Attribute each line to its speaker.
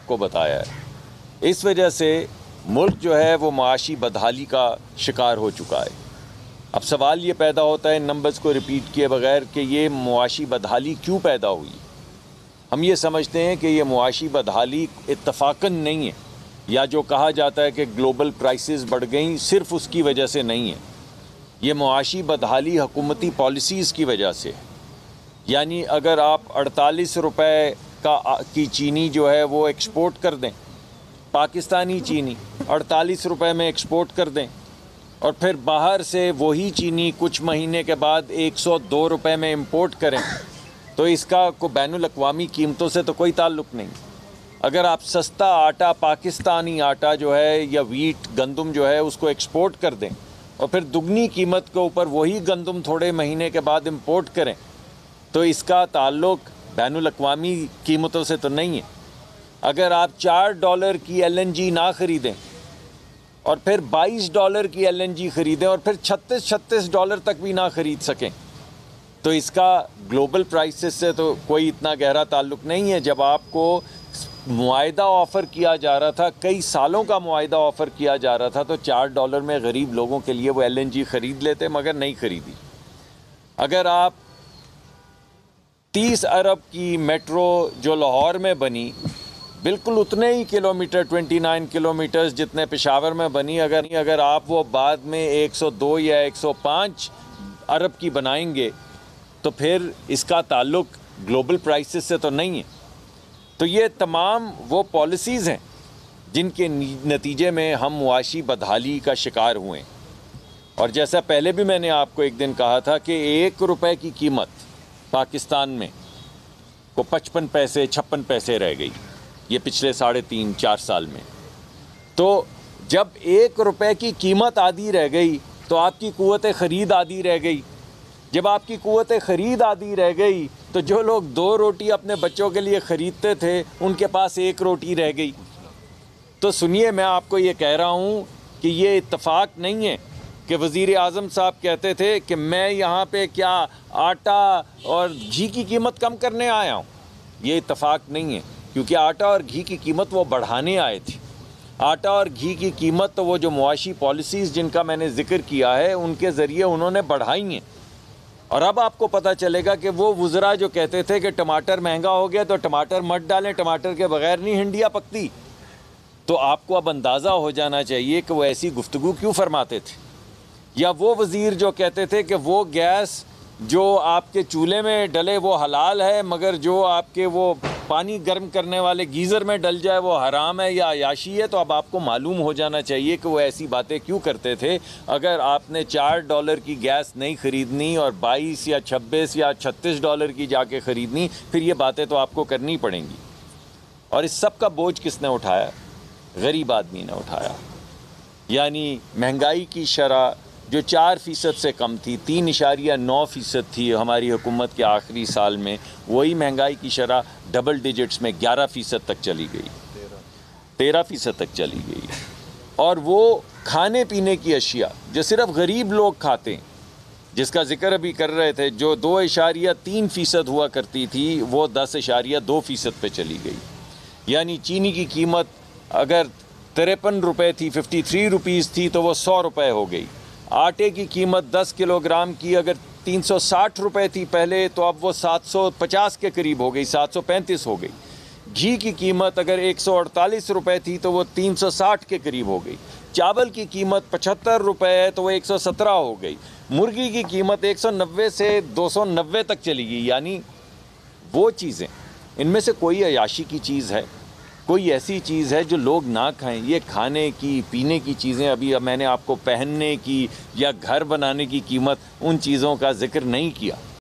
Speaker 1: आपको बताया है। इस वजह से मुल्क जो है वो मुआशी बदहाली का शिकार हो चुका है। अब सवाल ये पैदा होता है नंबर्स को रिपीट किए बगैर कि ये मुआशी बदहाली क्यों पैदा हुई। हम ये समझते हैं कि ये मुआशी बदहाली इत्तफाकन नहीं है, या जो कहा जाता है कि ग्लोबल क्राइसिस बढ़ गई, सिर्फ उसकी वजह से नहीं है। ये मुआशी बदहाली हुकूमती पॉलिसीज़ की वजह से है। यानी अगर आप 48 रुपए की चीनी जो है वो एक्सपोर्ट कर दें, पाकिस्तानी चीनी 48 रुपए में एक्सपोर्ट कर दें, और फिर बाहर से वही चीनी कुछ महीने के बाद 102 रुपए में इंपोर्ट करें, तो इसका को बैनुल अक़वामी कीमतों से तो कोई ताल्लुक़ नहीं। अगर आप सस्ता आटा, पाकिस्तानी आटा जो है या वीट गंदम जो है उसको एक्सपोर्ट कर दें और फिर दुगनी कीमत के ऊपर वही गंदम थोड़े महीने के बाद इंपोर्ट करें, तो इसका ताल्लुक़ बैनुल अक़वामी कीमतों से तो नहीं है। अगर आप $4 की LNG ना ख़रीदें और फिर $22 की LNG ख़रीदें और फिर $36 तक भी ना ख़रीद सकें, तो इसका ग्लोबल प्राइसेस से तो कोई इतना गहरा ताल्लुक़ नहीं है। जब आपको मुआहिदा ऑफ़र किया जा रहा था, कई सालों का मुआहिदा ऑफ़र किया जा रहा था, तो $4 में गरीब लोगों के लिए वो LNG ख़रीद लेते, मगर नहीं ख़रीदी। अगर आप 30 अरब की मेट्रो जो लाहौर में बनी, बिल्कुल उतने ही किलोमीटर 29 किलोमीटर्स जितने पेशावर में बनी, अगर आप वो बाद में 102 या 105 अरब की बनाएंगे, तो फिर इसका ताल्लुक़ ग्लोबल प्राइसेस से तो नहीं है। तो ये तमाम वो पॉलिसीज़ हैं जिनके नतीजे में हम मुआशी बदहाली का शिकार हुए। और जैसा पहले भी मैंने आपको एक दिन कहा था कि 1 रुपए की कीमत पाकिस्तान में को 55 पैसे 56 पैसे रह गई, ये पिछले 3.5-4 साल में। तो जब 1 रुपए की कीमत आधी रह गई तो आपकी क़ुव्वत ख़रीद आधी रह गई। जब आपकी क़ुव्वत ख़रीद आधी रह गई तो जो लोग 2 रोटी अपने बच्चों के लिए ख़रीदते थे, उनके पास 1 रोटी रह गई। तो सुनिए, मैं आपको ये कह रहा हूँ कि ये इत्तफाक नहीं है कि वज़ीर आज़म साहब कहते थे कि मैं यहाँ पे क्या आटा और घी की कीमत कम करने आया हूँ। ये इत्तफाक नहीं है, क्योंकि आटा और घी की कीमत वो बढ़ाने आए थे। आटा और घी की कीमत तो वो जो मुआशी पॉलिसीज़ जिनका मैंने ज़िक्र किया है उनके ज़रिए उन्होंने बढ़ाई हैं। और अब आपको पता चलेगा कि वो वुज़रा जो कहते थे कि टमाटर महंगा हो गया तो टमाटर मत डालें, टमाटर के बग़ैर नहीं हंडिया पकती, तो आपको अब अंदाज़ा हो जाना चाहिए कि वो ऐसी गुफ्तगू क्यों फरमाते थे। या वो वज़ीर जो कहते थे कि वो गैस जो आपके चूल्हे में डले वो हलाल है, मगर जो आपके वो पानी गर्म करने वाले गीज़र में डल जाए वो हराम है या अयाशी है। तो अब आपको मालूम हो जाना चाहिए कि वो ऐसी बातें क्यों करते थे। अगर आपने $4 की गैस नहीं ख़रीदनी और 22 या 26 या $36 की जाके ख़रीदनी, फिर ये बातें तो आपको करनी पड़ेंगी। और इस सब का बोझ किसने उठाया? गरीब आदमी ने उठाया। यानी महंगाई की शरह जो 4% से कम थी, 3.9% थी हमारी हुकूमत के आखिरी साल में, वही महंगाई की शरह डबल डिजिट्स में 11% तक चली गई, 13% तक चली गई। और वो खाने पीने की अशिया जो सिर्फ गरीब लोग खाते हैं, जिसका ज़िक्र अभी कर रहे थे, जो 2.3% हुआ करती थी, वो 10.2% पे चली गई। यानी चीनी की कीमत अगर 53 रुपये थी, 53 रुपीज़ थी, तो वो 100 रुपये हो गई। आटे की कीमत 10 किलोग्राम की अगर 360 रुपये थी पहले, तो अब वो 750 के करीब हो गई, 735 हो गई। घी की कीमत अगर 148 रुपये थी तो वो 360 के करीब हो गई। चावल की कीमत 75 रुपये है तो वो 117 हो गई। मुर्गी की कीमत 190 से 290 तक चली गई। यानी वो चीज़ें, इनमें से कोई अयाशी की चीज़ है, कोई ऐसी चीज़ है जो लोग ना खाएं? ये खाने की पीने की चीज़ें, अभी मैंने आपको पहनने की या घर बनाने की कीमत, उन चीज़ों का जिक्र नहीं किया।